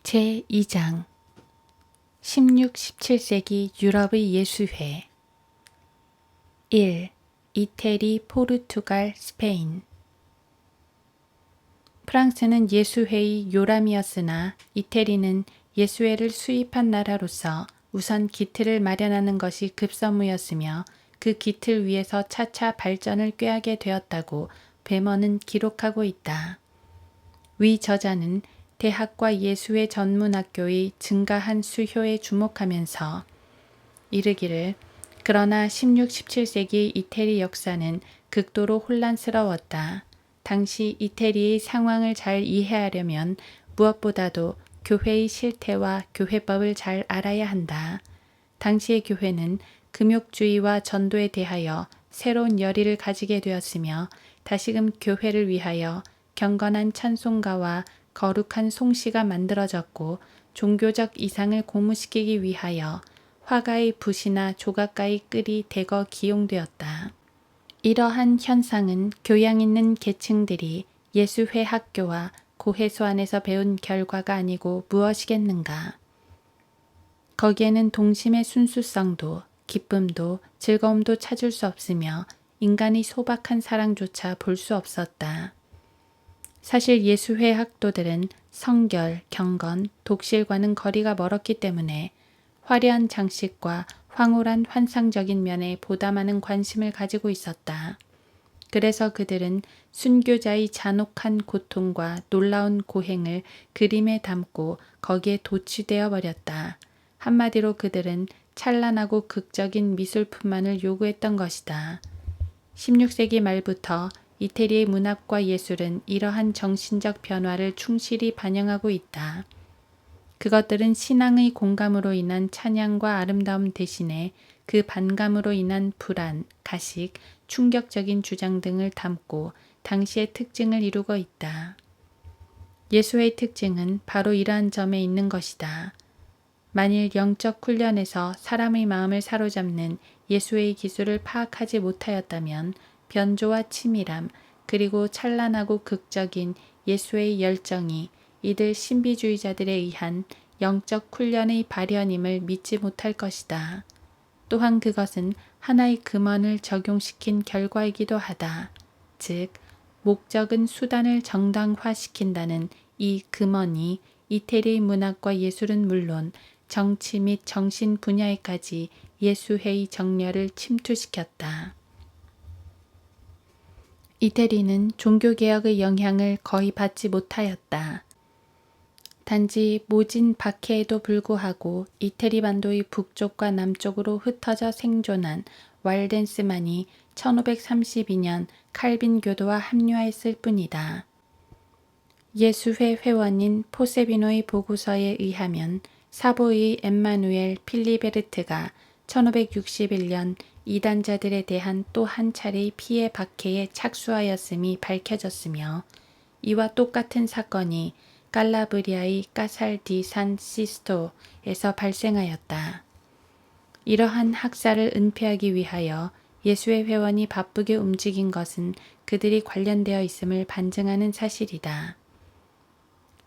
제2장 16, 17세기 유럽의 예수회 1. 이태리, 포르투갈, 스페인 프랑스는 예수회의 요람이었으나 이태리는 예수회를 수입한 나라로서 우선 기틀을 마련하는 것이 급선무였으며 그 기틀 위에서 차차 발전을 꾀하게 되었다고 베머는 기록하고 있다. 위 저자는 대학과 예수회 전문학교의 증가한 수효에 주목하면서 이르기를 그러나 16, 17세기 이태리 역사는 극도로 혼란스러웠다. 당시 이태리의 상황을 잘 이해하려면 무엇보다도 교회의 실태와 교회법을 잘 알아야 한다. 당시의 교회는 금욕주의와 전도에 대하여 새로운 열의를 가지게 되었으며 다시금 교회를 위하여 경건한 찬송가와 거룩한 송시가 만들어졌고 종교적 이상을 고무시키기 위하여 화가의 붓이나 조각가의 끌이 대거 기용되었다. 이러한 현상은 교양 있는 계층들이 예수회 학교와 고해소 안에서 배운 결과가 아니고 무엇이겠는가. 거기에는 동심의 순수성도 기쁨도 즐거움도 찾을 수 없으며 인간의 소박한 사랑조차 볼 수 없었다. 사실 예수회 학도들은 성결, 경건, 독실과는 거리가 멀었기 때문에 화려한 장식과 황홀한 환상적인 면에 보다 많은 관심을 가지고 있었다. 그래서 그들은 순교자의 잔혹한 고통과 놀라운 고행을 그림에 담고 거기에 도취되어 버렸다. 한마디로 그들은 찬란하고 극적인 미술품만을 요구했던 것이다. 16세기 말부터 이태리의 문학과 예술은 이러한 정신적 변화를 충실히 반영하고 있다. 그것들은 신앙의 공감으로 인한 찬양과 아름다움 대신에 그 반감으로 인한 불안, 가식, 충격적인 주장 등을 담고 당시의 특징을 이루고 있다. 예수의 특징은 바로 이러한 점에 있는 것이다. 만일 영적 훈련에서 사람의 마음을 사로잡는 예수의 기술을 파악하지 못하였다면 변조와 치밀함 그리고 찬란하고 극적인 예수의 열정이 이들 신비주의자들에 의한 영적 훈련의 발현임을 믿지 못할 것이다. 또한 그것은 하나의 금언을 적용시킨 결과이기도 하다. 즉, 목적은 수단을 정당화시킨다는 이 금언이 이태리의 문학과 예술은 물론 정치 및 정신 분야에까지 예수회의 정열을 침투시켰다. 이태리는 종교개혁의 영향을 거의 받지 못하였다. 단지 모진 박해에도 불구하고 이태리 반도의 북쪽과 남쪽으로 흩어져 생존한 왈덴스만이 1532년 칼빈 교도와 합류하였을 뿐이다. 예수회 회원인 포세비노의 보고서에 의하면 사보의 엠마누엘 필리베르트가 1561년 이단자들에 대한 또 한 차례의 피해 박해에 착수하였음이 밝혀졌으며 이와 똑같은 사건이 칼라브리아의 까살 디 산 시스토에서 발생하였다. 이러한 학살을 은폐하기 위하여 예수회 회원이 바쁘게 움직인 것은 그들이 관련되어 있음을 반증하는 사실이다.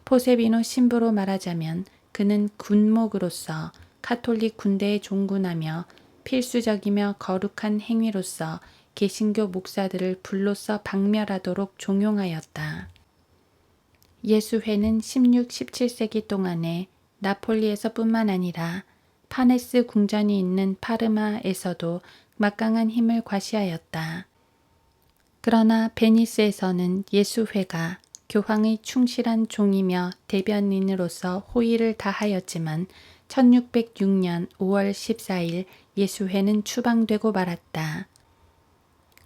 포세비노 신부로 말하자면 그는 군목으로서 카톨릭 군대에 종군하며 필수적이며 거룩한 행위로서 개신교 목사들을 불로써 박멸하도록 종용하였다. 예수회는 16, 17세기 동안에 나폴리에서 뿐만 아니라 파네스 궁전이 있는 파르마에서도 막강한 힘을 과시하였다. 그러나 베니스에서는 예수회가 교황의 충실한 종이며 대변인으로서 호의를 다하였지만 1606년 5월 14일 예수회는 추방되고 말았다.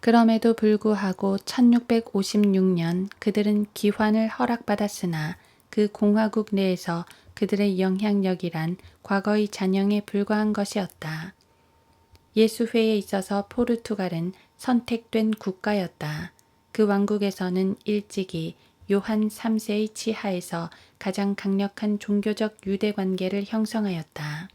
그럼에도 불구하고 1656년 그들은 기환을 허락받았으나 그 공화국 내에서 그들의 영향력이란 과거의 잔영에 불과한 것이었다. 예수회에 있어서 포르투갈은 선택된 국가였다. 그 왕국에서는 일찍이 요한 3세의 치하에서 가장 강력한 종교적 유대 관계를 형성하였다.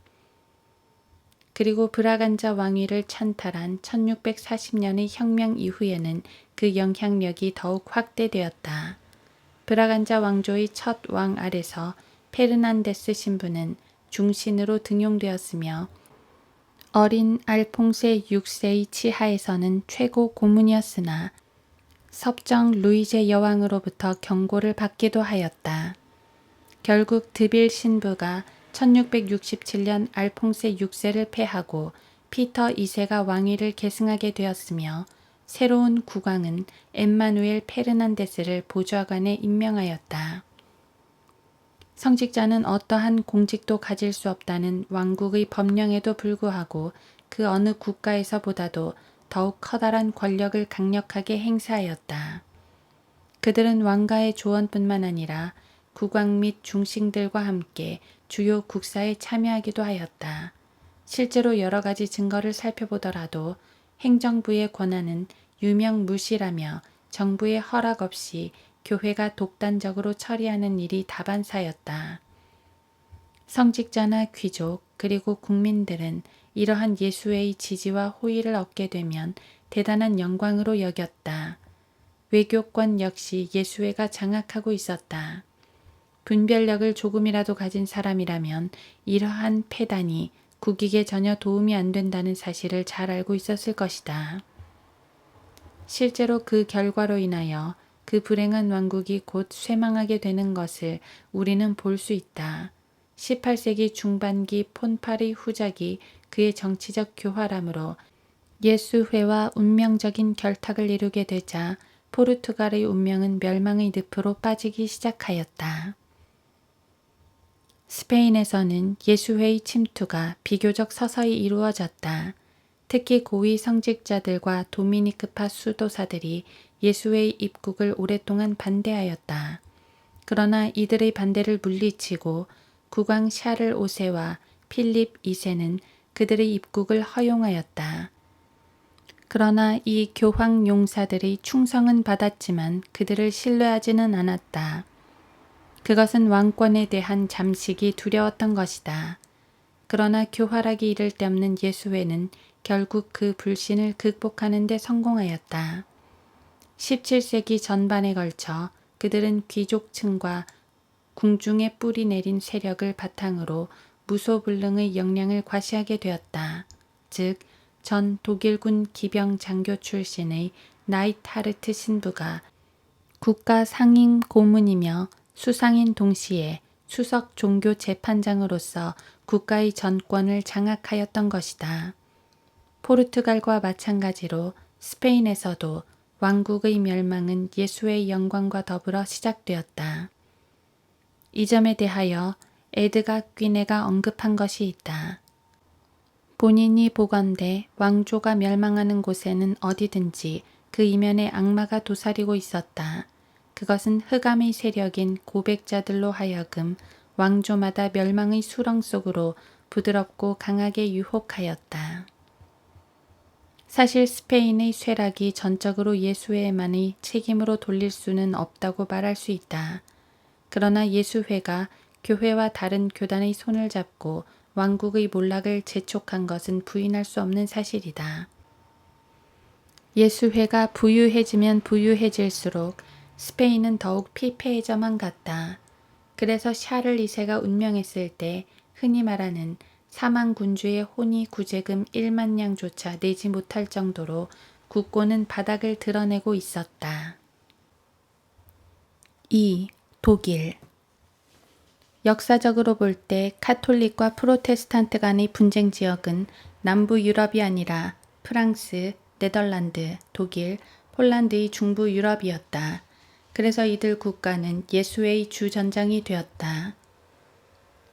그리고 브라간자 왕위를 찬탈한 1640년의 혁명 이후에는 그 영향력이 더욱 확대되었다. 브라간자 왕조의 첫 왕 아래서 페르난데스 신부는 중신으로 등용되었으며 어린 알퐁세 6세의 치하에서는 최고 고문이었으나 섭정 루이제 여왕으로부터 경고를 받기도 하였다. 결국 드빌 신부가 1667년 알퐁세 6세를 패하고 피터 2세가 왕위를 계승하게 되었으며 새로운 국왕은 엠마누엘 페르난데스를 보좌관에 임명하였다. 성직자는 어떠한 공직도 가질 수 없다는 왕국의 법령에도 불구하고 그 어느 국가에서보다도 더욱 커다란 권력을 강력하게 행사하였다. 그들은 왕가의 조언뿐만 아니라 국왕 및 중신들과 함께 주요 국사에 참여하기도 하였다. 실제로 여러 가지 증거를 살펴보더라도 행정부의 권한은 유명무실하며 정부의 허락 없이 교회가 독단적으로 처리하는 일이 다반사였다. 성직자나 귀족 그리고 국민들은 이러한 예수회의 지지와 호의를 얻게 되면 대단한 영광으로 여겼다. 외교권 역시 예수회가 장악하고 있었다. 분별력을 조금이라도 가진 사람이라면 이러한 폐단이 국익에 전혀 도움이 안 된다는 사실을 잘 알고 있었을 것이다. 실제로 그 결과로 인하여 그 불행한 왕국이 곧 쇠망하게 되는 것을 우리는 볼 수 있다. 18세기 중반기 폰파리 후작이 그의 정치적 교활함으로 예수회와 운명적인 결탁을 이루게 되자 포르투갈의 운명은 멸망의 늪으로 빠지기 시작하였다. 스페인에서는 예수회의 침투가 비교적 서서히 이루어졌다. 특히 고위 성직자들과 도미니크파 수도사들이 예수회의 입국을 오랫동안 반대하였다. 그러나 이들의 반대를 물리치고 국왕 샤를 5세와 필립 2세는 그들의 입국을 허용하였다. 그러나 이 교황 용사들의 충성은 받았지만 그들을 신뢰하지는 않았다. 그것은 왕권에 대한 잠식이 두려웠던 것이다. 그러나 교활하기 이를 데 없는 예수회는 결국 그 불신을 극복하는 데 성공하였다. 17세기 전반에 걸쳐 그들은 귀족층과 궁중에 뿌리 내린 세력을 바탕으로 무소불능의 역량을 과시하게 되었다. 즉, 전 독일군 기병 장교 출신의 나이트하르트 신부가 국가 상임 고문이며 수상인 동시에 수석 종교 재판장으로서 국가의 전권을 장악하였던 것이다. 포르투갈과 마찬가지로 스페인에서도 왕국의 멸망은 예수의 영광과 더불어 시작되었다. 이 점에 대하여 에드가 퀴네가 언급한 것이 있다. 본인이 보건대 왕조가 멸망하는 곳에는 어디든지 그 이면에 악마가 도사리고 있었다. 그것은 흑암의 세력인 고백자들로 하여금 왕조마다 멸망의 수렁 속으로 부드럽고 강하게 유혹하였다. 사실 스페인의 쇠락이 전적으로 예수회만의 책임으로 돌릴 수는 없다고 말할 수 있다. 그러나 예수회가 교회와 다른 교단의 손을 잡고 왕국의 몰락을 재촉한 것은 부인할 수 없는 사실이다. 예수회가 부유해지면 부유해질수록 스페인은 더욱 피폐해져만 갔다. 그래서 샤를 2세가 운명했을 때 흔히 말하는 사망군주의 혼이 구제금 1만 냥조차 내지 못할 정도로 국고는 바닥을 드러내고 있었다. 2. 독일. 역사적으로 볼 때 카톨릭과 프로테스탄트 간의 분쟁 지역은 남부 유럽이 아니라 프랑스, 네덜란드, 독일, 폴란드의 중부 유럽이었다. 그래서 이들 국가는 예수회의 주전장이 되었다.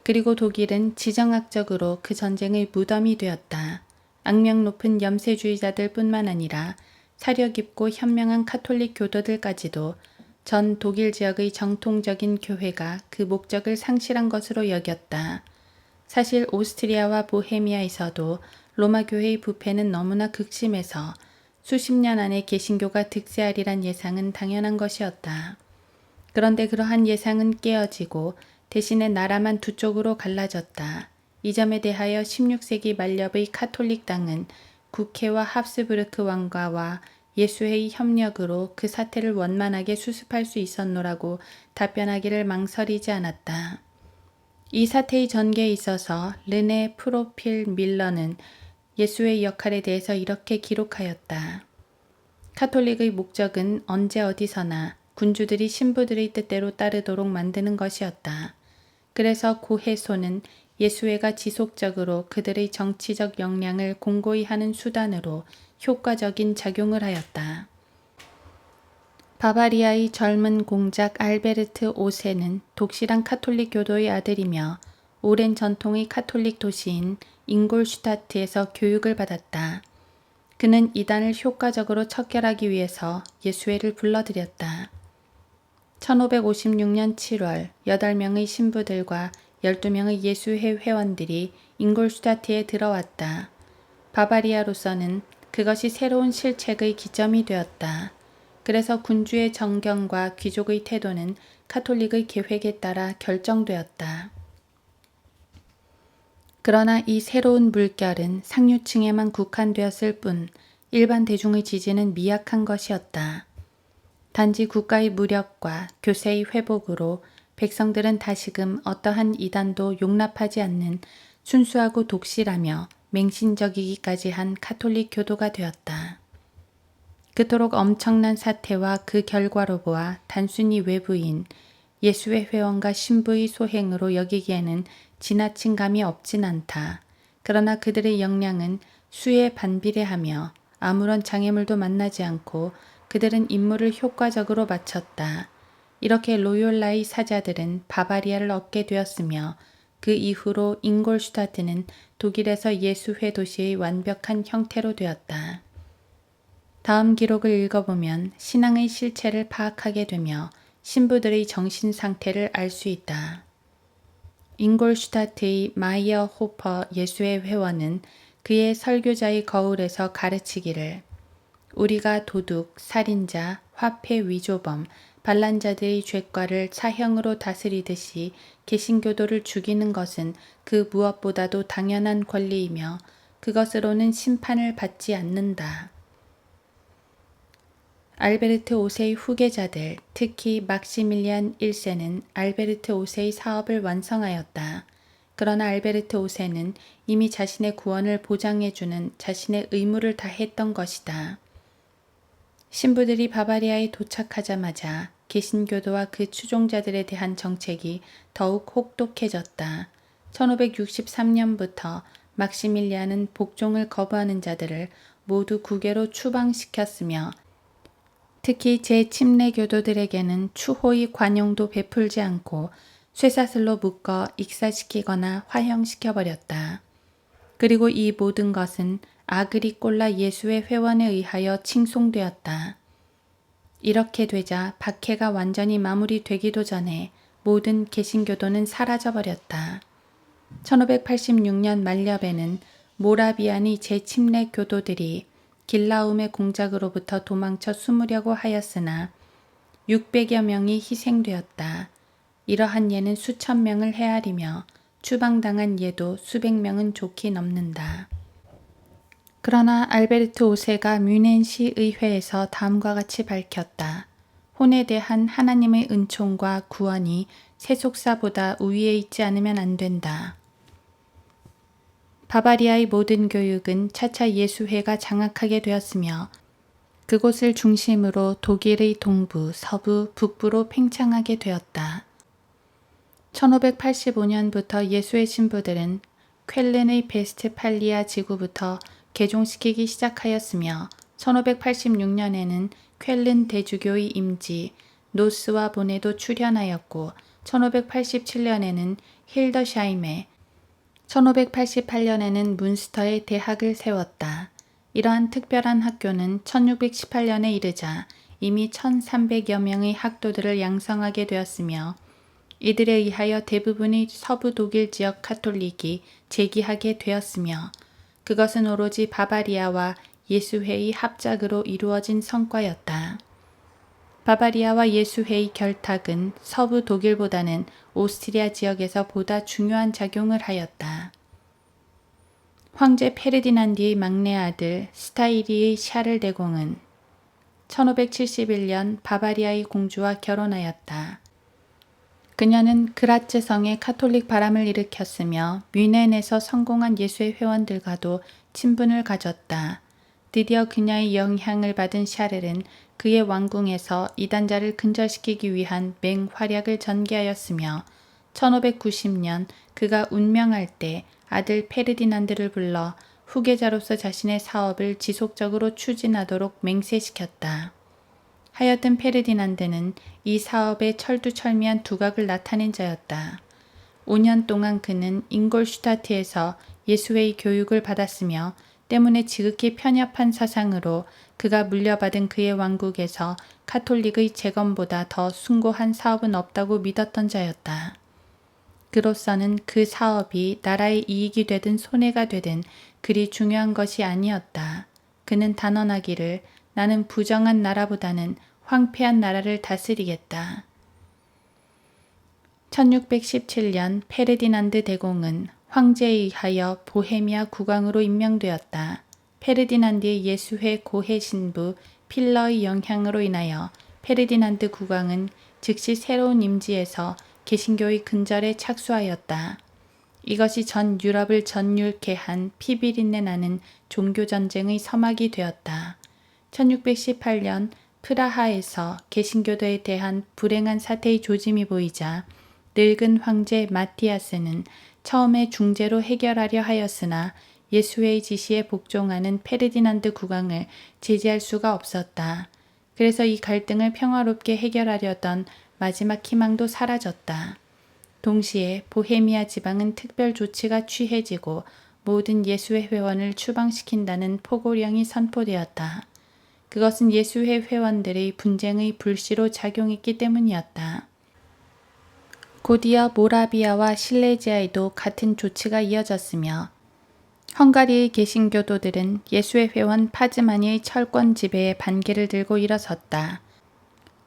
그리고 독일은 지정학적으로 그 전쟁의 무덤이 되었다. 악명 높은 염세주의자들 뿐만 아니라 사려 깊고 현명한 카톨릭 교도들까지도 전 독일 지역의 정통적인 교회가 그 목적을 상실한 것으로 여겼다. 사실 오스트리아와 보헤미아에서도 로마 교회의 부패는 너무나 극심해서 수십 년 안에 개신교가 득세하리란 예상은 당연한 것이었다. 그런데 그러한 예상은 깨어지고 대신에 나라만 두 쪽으로 갈라졌다. 이 점에 대하여 16세기 말엽의 카톨릭 당은 국회와 합스부르크 왕가와 예수회의 협력으로 그 사태를 원만하게 수습할 수 있었노라고 답변하기를 망설이지 않았다. 이 사태의 전개에 있어서 르네 프로필 밀러는 예수의 역할에 대해서 이렇게 기록하였다. 카톨릭의 목적은 언제 어디서나 군주들이 신부들의 뜻대로 따르도록 만드는 것이었다. 그래서 고해소는 예수회가 지속적으로 그들의 정치적 역량을 공고히 하는 수단으로 효과적인 작용을 하였다. 바바리아의 젊은 공작 알베르트 5세는 독실한 카톨릭 교도의 아들이며 오랜 전통의 카톨릭 도시인 잉골슈타트에서 교육을 받았다. 그는 이단을 효과적으로 척결하기 위해서 예수회를 불러들였다. 1556년 7월 8명의 신부들과 12명의 예수회 회원들이 잉골슈타트에 들어왔다. 바바리아로서는 그것이 새로운 실책의 기점이 되었다. 그래서 군주의 정경과 귀족의 태도는 카톨릭의 계획에 따라 결정되었다. 그러나 이 새로운 물결은 상류층에만 국한되었을 뿐 일반 대중의 지지는 미약한 것이었다. 단지 국가의 무력과 교세의 회복으로 백성들은 다시금 어떠한 이단도 용납하지 않는 순수하고 독실하며 맹신적이기까지 한 카톨릭 교도가 되었다. 그토록 엄청난 사태와 그 결과로 보아 단순히 외부인, 예수의 회원과 신부의 소행으로 여기기에는 지나친 감이 없진 않다. 그러나 그들의 역량은 수에 반비례하며 아무런 장애물도 만나지 않고 그들은 임무를 효과적으로 마쳤다. 이렇게 로욜라의 사자들은 바바리아를 얻게 되었으며 그 이후로 잉골슈타트는 독일에서 예수회 도시의 완벽한 형태로 되었다. 다음 기록을 읽어보면 신앙의 실체를 파악하게 되며 신부들의 정신 상태를 알 수 있다. 잉골슈타트의 마이어 호퍼 예수회 회원은 그의 설교자의 거울에서 가르치기를 우리가 도둑, 살인자, 화폐 위조범, 반란자들의 죄과를 사형으로 다스리듯이 개신교도를 죽이는 것은 그 무엇보다도 당연한 권리이며 그것으로는 심판을 받지 않는다. 알베르트 5세의 후계자들, 특히 막시밀리안 1세는 알베르트 5세의 사업을 완성하였다. 그러나 알베르트 5세는 이미 자신의 구원을 보장해주는 자신의 의무를 다했던 것이다. 신부들이 바바리아에 도착하자마자 개신교도와 그 추종자들에 대한 정책이 더욱 혹독해졌다. 1563년부터 막시밀리안은 복종을 거부하는 자들을 모두 국외로 추방시켰으며 특히 제 침례 교도들에게는 추호의 관용도 베풀지 않고 쇠사슬로 묶어 익사시키거나 화형시켜버렸다. 그리고 이 모든 것은 아그리꼴라 예수의 회원에 의하여 칭송되었다. 이렇게 되자 박해가 완전히 마무리되기도 전에 모든 개신교도는 사라져버렸다. 1586년 말렵에는 모라비안의 제 침례 교도들이 길라움의 공작으로부터 도망쳐 숨으려고 하였으나 600여 명이 희생되었다. 이러한 예는 수천 명을 헤아리며 추방당한 예도 수백 명은 좋게 넘는다. 그러나 알베르트 5세가 뮌헨시 의회에서 다음과 같이 밝혔다. 혼에 대한 하나님의 은총과 구원이 세속사보다 우위에 있지 않으면 안 된다. 바바리아의 모든 교육은 차차 예수회가 장악하게 되었으며 그곳을 중심으로 독일의 동부, 서부, 북부로 팽창하게 되었다. 1585년부터 예수회 신부들은 쾰른의 베스트팔리아 지구부터 개종시키기 시작하였으며 1586년에는 쾰른 대주교의 임지 노스와 본에도 출현하였고 1587년에는 힐더샤임에 1588년에는 문스터에 대학을 세웠다. 이러한 특별한 학교는 1618년에 이르자 이미 1300여 명의 학도들을 양성하게 되었으며 이들에 의하여 대부분의 서부 독일 지역 카톨릭이 재기하게 되었으며 그것은 오로지 바바리아와 예수회의 합작으로 이루어진 성과였다. 바바리아와 예수회의 결탁은 서부 독일보다는 오스트리아 지역에서 보다 중요한 작용을 하였다. 황제 페르디난디의 막내 아들 스타이리의 샤를 대공은 1571년 바바리아의 공주와 결혼하였다. 그녀는 그라츠성에 카톨릭 바람을 일으켰으며 뮌헨에서 성공한 예수회 회원들과도 친분을 가졌다. 드디어 그녀의 영향을 받은 샤를은 그의 왕궁에서 이단자를 근절시키기 위한 맹활약을 전개하였으며 1590년 그가 운명할 때 아들 페르디난드를 불러 후계자로서 자신의 사업을 지속적으로 추진하도록 맹세시켰다. 하여튼 페르디난드는 이 사업에 철두철미한 두각을 나타낸 자였다. 5년 동안 그는 잉골슈타트에서 예수회의 교육을 받았으며 때문에 지극히 편협한 사상으로 그가 물려받은 그의 왕국에서 카톨릭의 재건보다 더 숭고한 사업은 없다고 믿었던 자였다. 그로서는 그 사업이 나라의 이익이 되든 손해가 되든 그리 중요한 것이 아니었다. 그는 단언하기를 나는 부정한 나라보다는 황폐한 나라를 다스리겠다. 1617년 페르디난드 대공은 황제에 의하여 보헤미아 국왕으로 임명되었다. 페르디난드의 예수회 고해 신부 필러의 영향으로 인하여 페르디난드 국왕은 즉시 새로운 임지에서 개신교의 근절에 착수하였다. 이것이 전 유럽을 전율케 한 피비린내 나는 종교전쟁의 서막이 되었다. 1618년 프라하에서 개신교도에 대한 불행한 사태의 조짐이 보이자 늙은 황제 마티아스는 처음에 중재로 해결하려 하였으나 예수회의 지시에 복종하는 페르디난드 국왕을 제지할 수가 없었다. 그래서 이 갈등을 평화롭게 해결하려던 마지막 희망도 사라졌다. 동시에 보헤미아 지방은 특별 조치가 취해지고 모든 예수회 회원을 추방시킨다는 포고령이 선포되었다. 그것은 예수회 회원들의 분쟁의 불씨로 작용했기 때문이었다. 곧이어 모라비아와 실레지아에도 같은 조치가 이어졌으며 헝가리의 개신교도들은 예수회 회원 파즈마니의 철권 지배에 반기를 들고 일어섰다.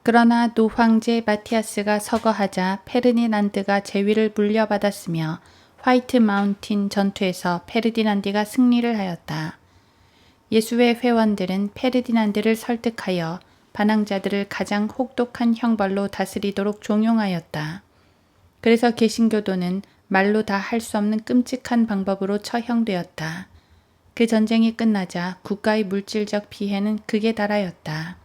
그러나 노황제 마티아스가 서거하자 페르디난드가 재위를 물려받았으며 화이트 마운틴 전투에서 페르디난드가 승리를 하였다. 예수회 회원들은 페르디난드를 설득하여 반항자들을 가장 혹독한 형벌로 다스리도록 종용하였다. 그래서 개신교도는 말로 다 할 수 없는 끔찍한 방법으로 처형되었다. 그 전쟁이 끝나자 국가의 물질적 피해는 극에 달하였다.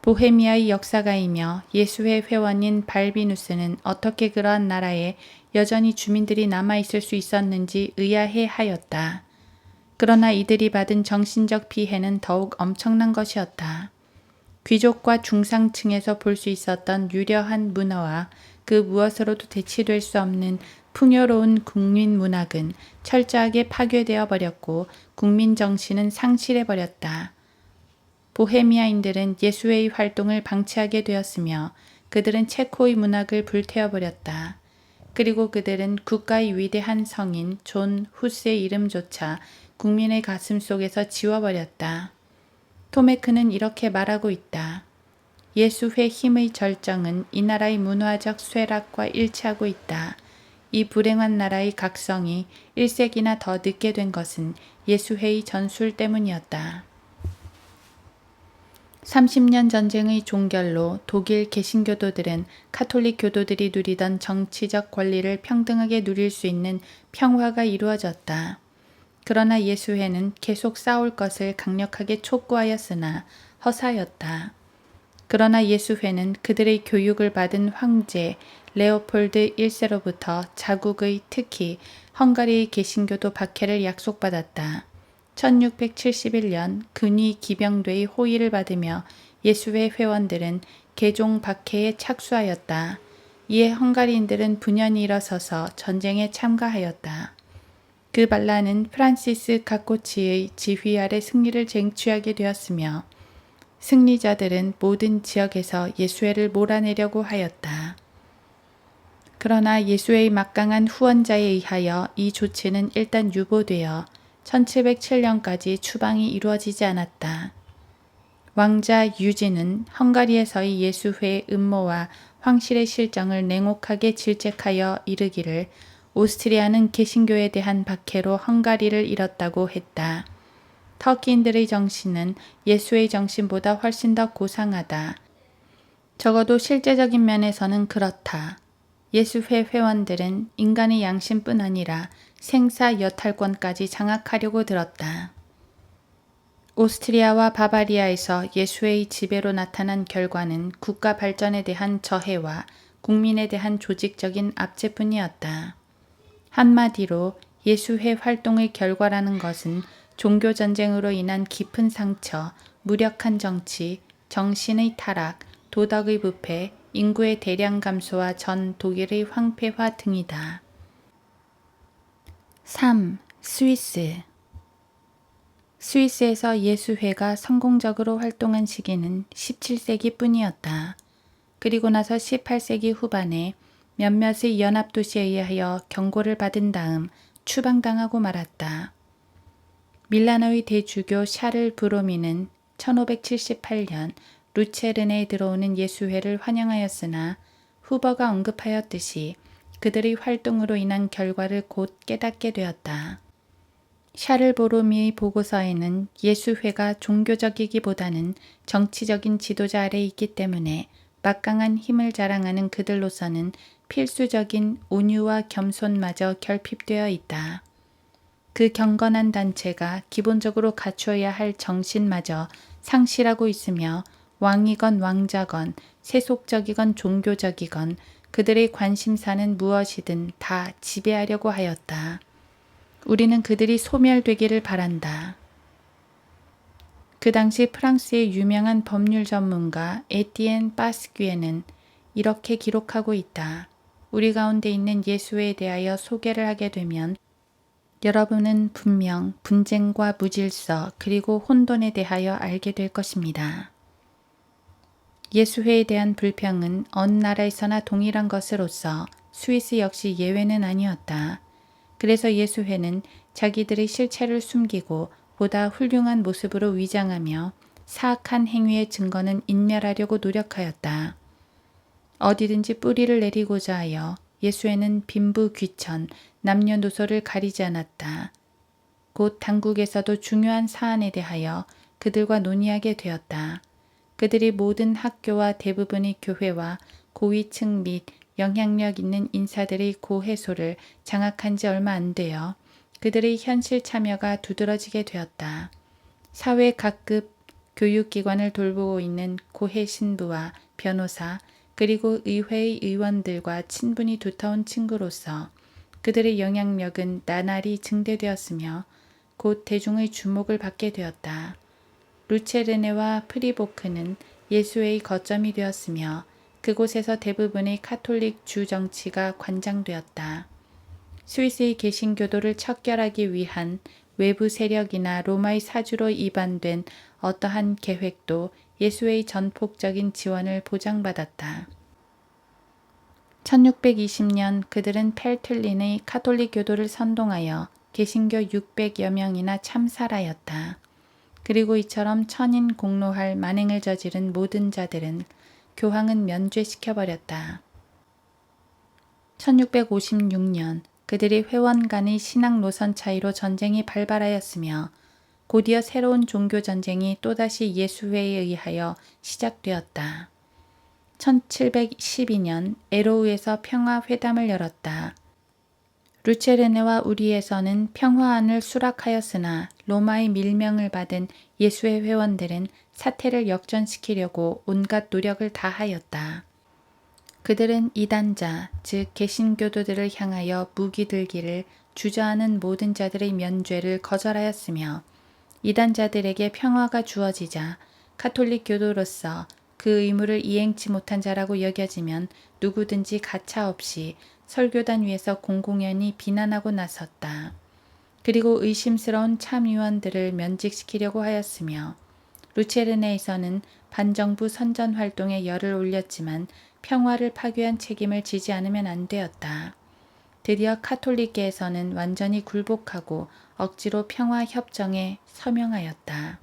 보헤미아의 역사가이며 예수회 회원인 발비누스는 어떻게 그러한 나라에 여전히 주민들이 남아있을 수 있었는지 의아해하였다. 그러나 이들이 받은 정신적 피해는 더욱 엄청난 것이었다. 귀족과 중상층에서 볼 수 있었던 유려한 문화와 그 무엇으로도 대치될 수 없는 풍요로운 국민 문학은 철저하게 파괴되어 버렸고 국민 정신은 상실해 버렸다. 보헤미아인들은 예수회의 활동을 방치하게 되었으며 그들은 체코의 문학을 불태워버렸다. 그리고 그들은 국가의 위대한 성인 존 후스의 이름조차 국민의 가슴 속에서 지워버렸다. 토메크는 이렇게 말하고 있다. 예수회 힘의 절정은 이 나라의 문화적 쇠락과 일치하고 있다. 이 불행한 나라의 각성이 1세기나 더 늦게 된 것은 예수회의 전술 때문이었다. 30년 전쟁의 종결로 독일 개신교도들은 카톨릭 교도들이 누리던 정치적 권리를 평등하게 누릴 수 있는 평화가 이루어졌다. 그러나 예수회는 계속 싸울 것을 강력하게 촉구하였으나 허사였다. 그러나 예수회는 그들의 교육을 받은 황제 레오폴드 1세로부터 자국의 특히 헝가리의 개신교도 박해를 약속받았다. 1671년 근위 기병대의 호의를 받으며 예수회 회원들은 개종 박해에 착수하였다. 이에 헝가리인들은 분연히 일어서서 전쟁에 참가하였다. 그 반란은 프란시스 카코치의 지휘 아래 승리를 쟁취하게 되었으며 승리자들은 모든 지역에서 예수회를 몰아내려고 하였다. 그러나 예수회의 막강한 후원자에 의하여 이 조치는 일단 유보되어 1707년까지 추방이 이루어지지 않았다. 왕자 유진은 헝가리에서의 예수회의 음모와 황실의 실정을 냉혹하게 질책하여 이르기를 오스트리아는 개신교에 대한 박해로 헝가리를 잃었다고 했다. 터키인들의 정신은 예수의 정신보다 훨씬 더 고상하다. 적어도 실제적인 면에서는 그렇다. 예수회 회원들은 인간의 양심뿐 아니라 생사 여탈권까지 장악하려고 들었다. 오스트리아와 바바리아에서 예수회의 지배로 나타난 결과는 국가 발전에 대한 저해와 국민에 대한 조직적인 압제뿐이었다. 한마디로 예수회 활동의 결과라는 것은 종교전쟁으로 인한 깊은 상처, 무력한 정치, 정신의 타락, 도덕의 부패, 인구의 대량 감소와 전 독일의 황폐화 등이다. 3. 스위스. 스위스에서 예수회가 성공적으로 활동한 시기는 17세기 뿐이었다. 그리고 나서 18세기 후반에 몇몇의 연합도시에 의하여 경고를 받은 다음 추방당하고 말았다. 밀라노의 대주교 샤를 브로미는 1578년 루체른에 들어오는 예수회를 환영하였으나 후버가 언급하였듯이 그들의 활동으로 인한 결과를 곧 깨닫게 되었다. 샤를 보로미의 보고서에는 예수회가 종교적이기보다는 정치적인 지도자 아래 있기 때문에 막강한 힘을 자랑하는 그들로서는 필수적인 온유와 겸손마저 결핍되어 있다. 그 경건한 단체가 기본적으로 갖추어야 할 정신마저 상실하고 있으며 왕이건 왕자건 세속적이건 종교적이건 그들의 관심사는 무엇이든 다 지배하려고 하였다. 우리는 그들이 소멸되기를 바란다. 그 당시 프랑스의 유명한 법률 전문가 에티엔 바스귀에는 이렇게 기록하고 있다. 우리 가운데 있는 예수에 대하여 소개를 하게 되면 여러분은 분명 분쟁과 무질서 그리고 혼돈에 대하여 알게 될 것입니다. 예수회에 대한 불평은 어느 나라에서나 동일한 것으로서 스위스 역시 예외는 아니었다. 그래서 예수회는 자기들의 실체를 숨기고 보다 훌륭한 모습으로 위장하며 사악한 행위의 증거는 인멸하려고 노력하였다. 어디든지 뿌리를 내리고자 하여 예수회는 빈부 귀천, 남녀노소를 가리지 않았다. 곧 당국에서도 중요한 사안에 대하여 그들과 논의하게 되었다. 그들이 모든 학교와 대부분의 교회와 고위층 및 영향력 있는 인사들의 고해소를 장악한 지 얼마 안 되어 그들의 현실 참여가 두드러지게 되었다. 사회 각급 교육기관을 돌보고 있는 고해 신부와 변호사 그리고 의회의 의원들과 친분이 두터운 친구로서 그들의 영향력은 나날이 증대되었으며 곧 대중의 주목을 받게 되었다. 루체르네와 프리보크는 예수회의 거점이 되었으며 그곳에서 대부분의 카톨릭 주 정치가 관장되었다. 스위스의 개신교도를 척결하기 위한 외부 세력이나 로마의 사주로 입안된 어떠한 계획도 예수회의 전폭적인 지원을 보장받았다. 1620년 그들은 펠틀린의 카톨릭 교도를 선동하여 개신교 600여 명이나 참살하였다. 그리고 이처럼 천인 공로할 만행을 저지른 모든 자들은 교황은 면죄시켜버렸다. 1656년 그들이 회원 간의 신앙 노선 차이로 전쟁이 발발하였으며 곧이어 새로운 종교전쟁이 또다시 예수회에 의하여 시작되었다. 1712년 에로우에서 평화회담을 열었다. 루체르네와 우리에서는 평화안을 수락하였으나 로마의 밀명을 받은 예수회 회원들은 사태를 역전시키려고 온갖 노력을 다하였다. 그들은 이단자, 즉 개신교도들을 향하여 무기 들기를 주저하는 모든 자들의 면죄를 거절하였으며 이단자들에게 평화가 주어지자 카톨릭 교도로서 그 의무를 이행치 못한 자라고 여겨지면 누구든지 가차없이 설교단 위에서 공공연히 비난하고 나섰다. 그리고 의심스러운 참의원들을 면직시키려고 하였으며 루체르네에서는 반정부 선전 활동에 열을 올렸지만 평화를 파괴한 책임을 지지 않으면 안 되었다. 드디어 카톨릭계에서는 완전히 굴복하고 억지로 평화협정에 서명하였다.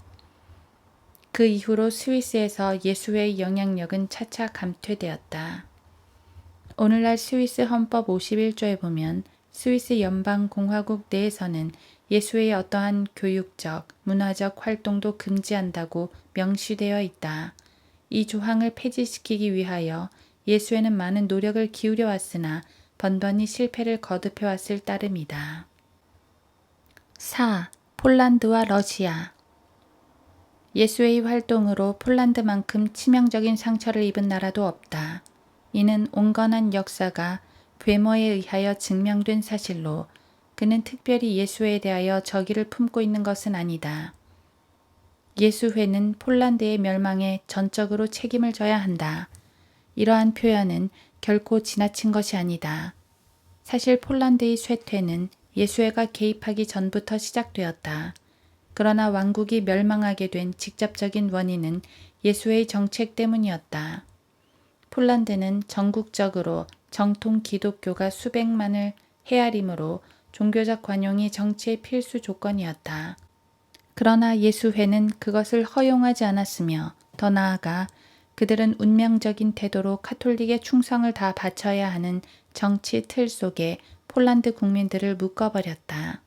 그 이후로 스위스에서 예수회의 영향력은 차차 감퇴되었다. 오늘날 스위스 헌법 51조에 보면 스위스 연방공화국 내에서는 예수회의 어떠한 교육적, 문화적 활동도 금지한다고 명시되어 있다. 이 조항을 폐지시키기 위하여 예수회는 많은 노력을 기울여 왔으나 번번이 실패를 거듭해 왔을 따름이다. 4. 폴란드와 러시아. 예수회의 활동으로 폴란드만큼 치명적인 상처를 입은 나라도 없다. 이는 온건한 역사가 괴머에 의하여 증명된 사실로 그는 특별히 예수회에 대하여 적의를 품고 있는 것은 아니다. 예수회는 폴란드의 멸망에 전적으로 책임을 져야 한다. 이러한 표현은 결코 지나친 것이 아니다. 사실 폴란드의 쇠퇴는 예수회가 개입하기 전부터 시작되었다. 그러나 왕국이 멸망하게 된 직접적인 원인은 예수회의 정책 때문이었다. 폴란드는 전국적으로 정통 기독교가 수백만을 헤아리므로 종교적 관용이 정치의 필수 조건이었다. 그러나 예수회는 그것을 허용하지 않았으며 더 나아가 그들은 운명적인 태도로 카톨릭의 충성을 다 바쳐야 하는 정치 틀 속에 폴란드 국민들을 묶어버렸다.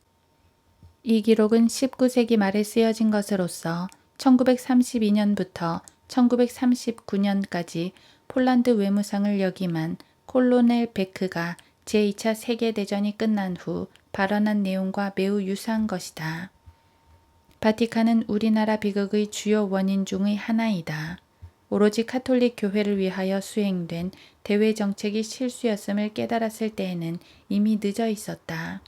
이 기록은 19세기 말에 쓰여진 것으로서 1932년부터 1939년까지 폴란드 외무상을 역임한 콜로넬 베크가 제2차 세계대전이 끝난 후 발언한 내용과 매우 유사한 것이다. 바티칸은 우리나라 비극의 주요 원인 중의 하나이다. 오로지 카톨릭 교회를 위하여 수행된 대외 정책이 실수였음을 깨달았을 때에는 이미 늦어 있었다.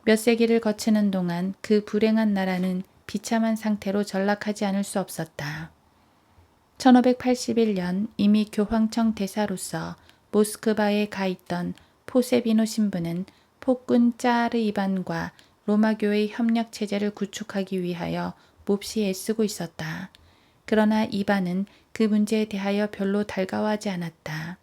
몇 세기를 거치는 동안 그 불행한 나라는 비참한 상태로 전락하지 않을 수 없었다. 1581년 이미 교황청 대사로서 모스크바에 가 있던 포세비노 신부는 폭군 짜르 이반과 로마교의 협력 체제를 구축하기 위하여 몹시 애쓰고 있었다. 그러나 이반은 그 문제에 대하여 별로 달가워하지 않았다.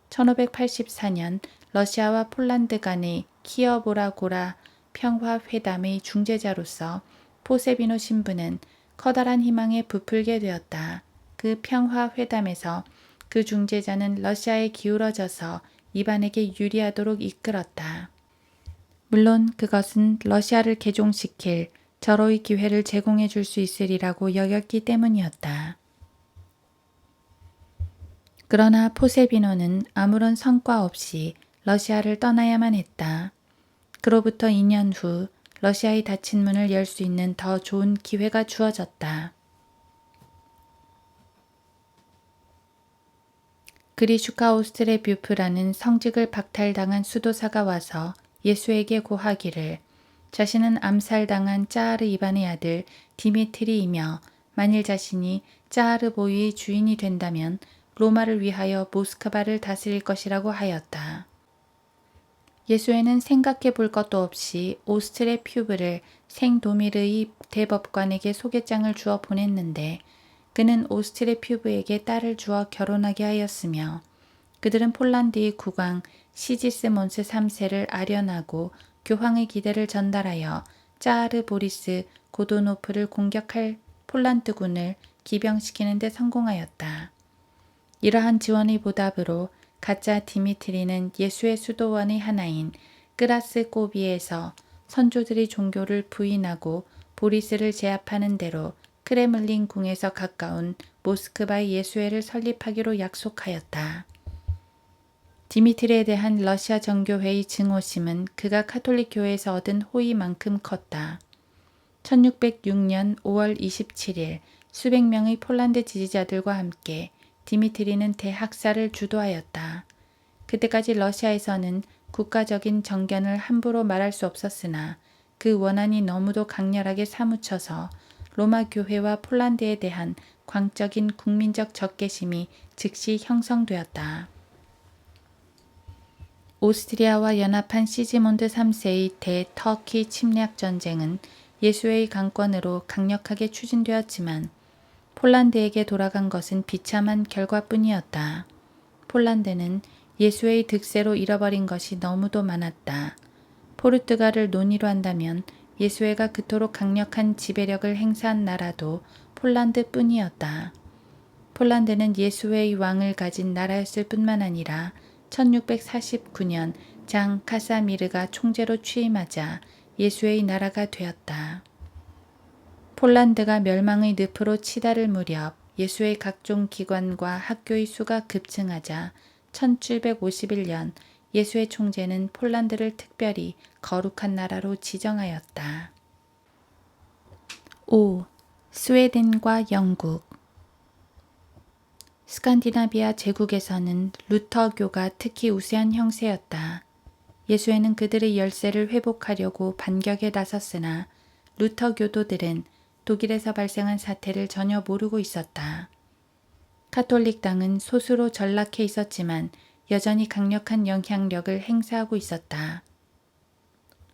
1584년 러시아와 폴란드 간의 키어보라고라 평화회담의 중재자로서 포세비노 신부는 커다란 희망에 부풀게 되었다. 그 평화회담에서 그 중재자는 러시아에 기울어져서 이반에게 유리하도록 이끌었다. 물론 그것은 러시아를 개종시킬 절호의 기회를 제공해 줄 수 있으리라고 여겼기 때문이었다. 그러나 포세비노는 아무런 성과 없이 러시아를 떠나야만 했다. 그로부터 2년 후 러시아의 닫힌 문을 열 수 있는 더 좋은 기회가 주어졌다. 그리슈카 오스트레뷰프라는 성직을 박탈당한 수도사가 와서 예수에게 고하기를 자신은 암살당한 짜르 이반의 아들 디미트리이며 만일 자신이 짜르 보위의 주인이 된다면 로마를 위하여 모스크바를 다스릴 것이라고 하였다. 예수에는 생각해 볼 것도 없이 오스트레퓨브를 생도미르의 대법관에게 소개장을 주어 보냈는데 그는 오스트레퓨브에게 딸을 주어 결혼하게 하였으며 그들은 폴란드의 국왕 시지스몬스 3세를 아련하고 교황의 기대를 전달하여 짜르 보리스 고도노프를 공격할 폴란드군을 기병시키는 데 성공하였다. 이러한 지원의 보답으로 가짜 디미트리는 예수의 수도원의 하나인 크라스코비에서 선조들의 종교를 부인하고 보리스를 제압하는 대로 크레물린 궁에서 가까운 모스크바의 예수회를 설립하기로 약속하였다. 디미트리에 대한 러시아 정교회의 증오심은 그가 카톨릭 교회에서 얻은 호의만큼 컸다. 1606년 5월 27일 수백 명의 폴란드 지지자들과 함께 디미트리는 대학살을 주도하였다. 그때까지 러시아에서는 국가적인 정견을 함부로 말할 수 없었으나 그 원한이 너무도 강렬하게 사무쳐서 로마 교회와 폴란드에 대한 광적인 국민적 적개심이 즉시 형성되었다. 오스트리아와 연합한 시지몬드 3세의 대터키 침략 전쟁은 예수의 강권으로 강력하게 추진되었지만 폴란드에게 돌아간 것은 비참한 결과뿐이었다. 폴란드는 예수의 득세로 잃어버린 것이 너무도 많았다. 포르투갈을 논의로 한다면 예수회가 그토록 강력한 지배력을 행사한 나라도 폴란드뿐이었다. 폴란드는 예수회의 왕을 가진 나라였을 뿐만 아니라 1649년 장 카사미르가 총재로 취임하자 예수회의 나라가 되었다. 폴란드가 멸망의 늪으로 치달을 무렵 예수의 각종 기관과 학교의 수가 급증하자 1751년 예수의 총재는 폴란드를 특별히 거룩한 나라로 지정하였다. 5. 스웨덴과 영국. 스칸디나비아 제국에서는 루터교가 특히 우세한 형세였다. 예수회는 그들의 열세를 회복하려고 반격에 나섰으나 루터 교도들은 독일에서 발생한 사태를 전혀 모르고 있었다. 카톨릭당은 소수로 전락해 있었지만 여전히 강력한 영향력을 행사하고 있었다.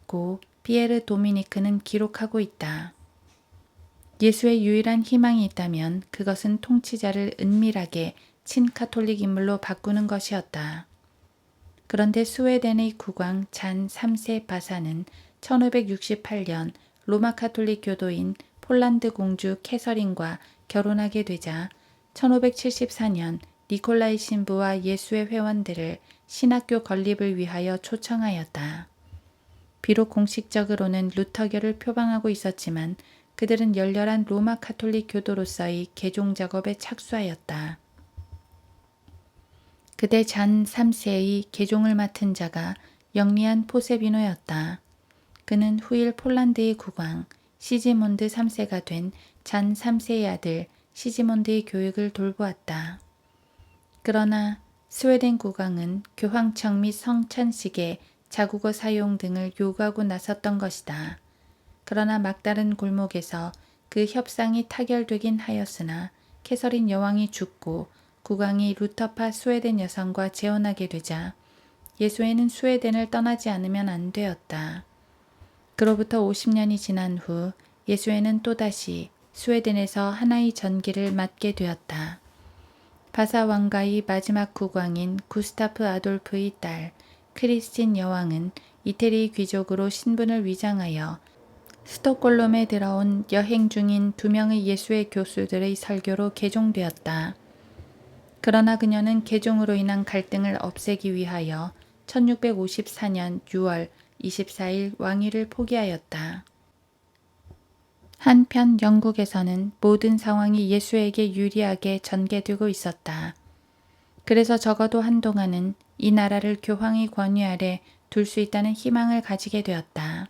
고 피에르 도미니크는 기록하고 있다. 예수의 유일한 희망이 있다면 그것은 통치자를 은밀하게 친카톨릭 인물로 바꾸는 것이었다. 그런데 스웨덴의 국왕 잔 3세 바사는 1568년 로마 카톨릭 교도인 폴란드 공주 캐서린과 결혼하게 되자 1574년 니콜라이 신부와 예수의 회원들을 신학교 건립을 위하여 초청하였다. 비록 공식적으로는 루터교를 표방하고 있었지만 그들은 열렬한 로마 카톨릭 교도로서의 개종 작업에 착수하였다. 그때 잔 3세의 개종을 맡은 자가 영리한 포세비노였다. 그는 후일 폴란드의 국왕 시지몬드 3세가 된 잔 3세의 아들 시지몬드의 교육을 돌보았다. 그러나 스웨덴 국왕은 교황청 및 성찬식에 자국어 사용 등을 요구하고 나섰던 것이다. 그러나 막다른 골목에서 그 협상이 타결되긴 하였으나 캐서린 여왕이 죽고 국왕이 루터파 스웨덴 여성과 재혼하게 되자 예수회는 스웨덴을 떠나지 않으면 안 되었다. 그로부터 50년이 지난 후 예수회는 또다시 스웨덴에서 하나의 전기를 맡게 되었다. 바사 왕가의 마지막 국왕인 구스타프 아돌프의 딸 크리스틴 여왕은 이태리 귀족으로 신분을 위장하여 스톡홀름에 들어온 여행 중인 2명의 예수회 교수들의 설교로 개종되었다. 그러나 그녀는 개종으로 인한 갈등을 없애기 위하여 1654년 6월 24일 왕위를 포기하였다. 한편 영국에서는 모든 상황이 예수에게 유리하게 전개되고 있었다. 그래서 적어도 한동안은 이 나라를 교황의 권위 아래 둘 수 있다는 희망을 가지게 되었다.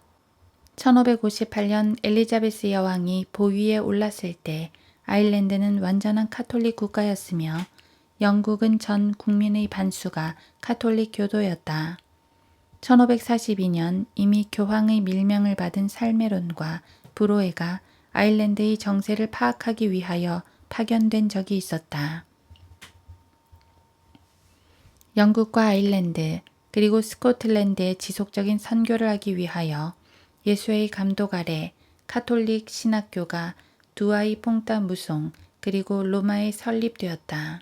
1558년 엘리자베스 여왕이 보위에 올랐을 때 아일랜드는 완전한 카톨릭 국가였으며 영국은 전 국민의 반수가 카톨릭 교도였다. 1542년 이미 교황의 밀명을 받은 살메론과 브로에가 아일랜드의 정세를 파악하기 위하여 파견된 적이 있었다. 영국과 아일랜드 그리고 스코틀랜드에 지속적인 선교를 하기 위하여 예수의 감독 아래 카톨릭 신학교가 두아이 퐁따 무송 그리고 로마에 설립되었다.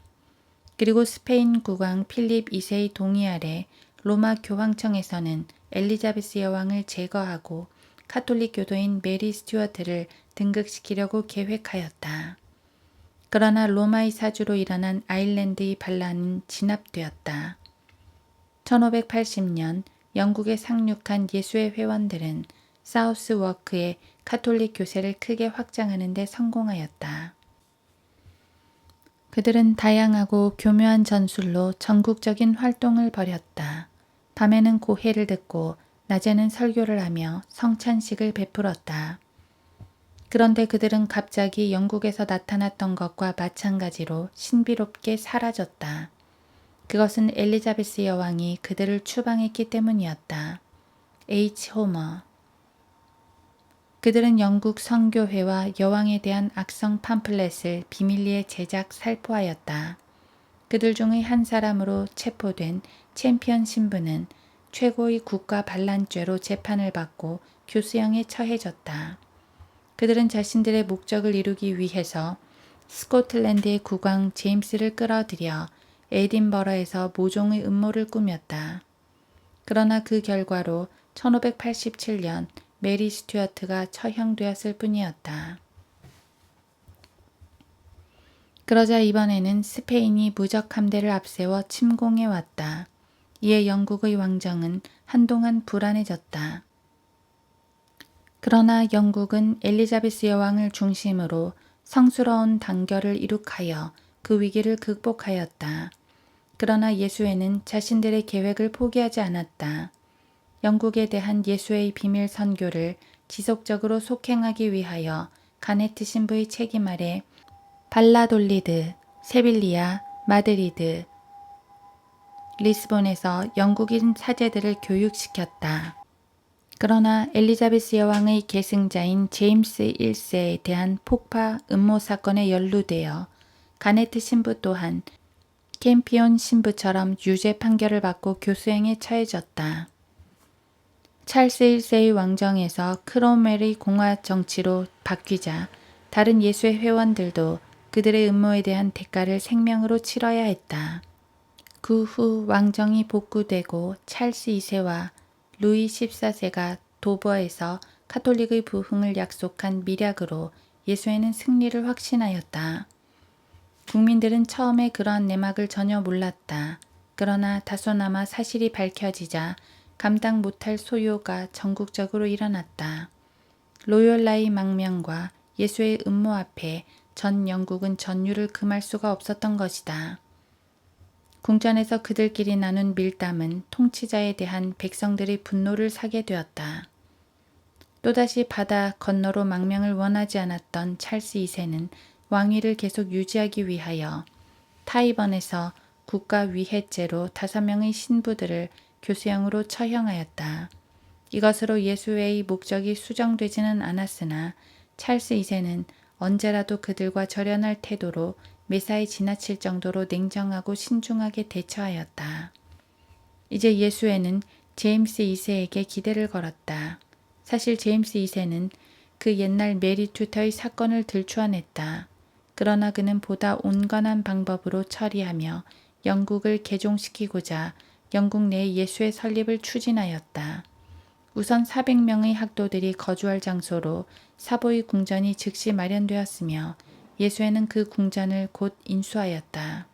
그리고 스페인 국왕 필립 2세의 동의 아래 로마 교황청에서는 엘리자베스 여왕을 제거하고 카톨릭 교도인 메리 스튜어트를 등극시키려고 계획하였다. 그러나 로마의 사주로 일어난 아일랜드의 반란은 진압되었다. 1580년 영국에 상륙한 예수의 회원들은 사우스워크의 카톨릭 교세를 크게 확장하는 데 성공하였다. 그들은 다양하고 교묘한 전술로 전국적인 활동을 벌였다. 밤에는 고해를 듣고 낮에는 설교를 하며 성찬식을 베풀었다. 그런데 그들은 갑자기 영국에서 나타났던 것과 마찬가지로 신비롭게 사라졌다. 그것은 엘리자베스 여왕이 그들을 추방했기 때문이었다. H. 호머. 그들은 영국 성교회와 여왕에 대한 악성 팜플렛을 비밀리에 제작 살포하였다. 그들 중의 한 사람으로 체포된 챔피언 신부는 최고의 국가 반란죄로 재판을 받고 교수형에 처해졌다. 그들은 자신들의 목적을 이루기 위해서 스코틀랜드의 국왕 제임스를 끌어들여 에딘버러에서 모종의 음모를 꾸몄다. 그러나 그 결과로 1587년 메리 스튜어트가 처형되었을 뿐이었다. 그러자 이번에는 스페인이 무적 함대를 앞세워 침공해 왔다. 이에 영국의 왕정은 한동안 불안해졌다. 그러나 영국은 엘리자베스 여왕을 중심으로 성스러운 단결을 이룩하여 그 위기를 극복하였다. 그러나 예수회는 자신들의 계획을 포기하지 않았다. 영국에 대한 예수의 비밀 선교를 지속적으로 속행하기 위하여 가네트 신부의 책임 아래 발라돌리드, 세빌리아, 마드리드, 리스본에서 영국인 사제들을 교육시켰다. 그러나 엘리자베스 여왕의 계승자인 제임스 1세에 대한 폭파 음모 사건에 연루되어 가네트 신부 또한 캠피온 신부처럼 유죄 판결을 받고 교수행에 처해졌다. 찰스 1세의 왕정에서 크롬웰의 공화 정치로 바뀌자 다른 예수의 회원들도 그들의 음모에 대한 대가를 생명으로 치러야 했다. 그 후 왕정이 복구되고 찰스 2세와 루이 14세가 도버에서 카톨릭의 부흥을 약속한 미략으로 예수회는 승리를 확신하였다. 국민들은 처음에 그러한 내막을 전혀 몰랐다. 그러나 다소나마 사실이 밝혀지자 감당 못할 소요가 전국적으로 일어났다. 로욜라의 망명과 예수의 음모 앞에 전 영국은 전율을 금할 수가 없었던 것이다. 궁전에서 그들끼리 나눈 밀담은 통치자에 대한 백성들의 분노를 사게 되었다. 또다시 바다 건너로 망명을 원하지 않았던 찰스 2세는 왕위를 계속 유지하기 위하여 타이번에서 국가위해죄로 5명의 신부들을 교수형으로 처형하였다. 이것으로 예수회의 목적이 수정되지는 않았으나 찰스 2세는 언제라도 그들과 절연할 태도로 매사에 지나칠 정도로 냉정하고 신중하게 대처하였다. 이제 예수회는 제임스 2세에게 기대를 걸었다. 사실 제임스 2세는 그 옛날 메리 튜터의 사건을 들추어냈다. 그러나 그는 보다 온건한 방법으로 처리하며 영국을 개종시키고자 영국 내 예수회 설립을 추진하였다. 우선 400명의 학도들이 거주할 장소로 사보이 궁전이 즉시 마련되었으며 예수회는 그 궁전을 곧 인수하였다.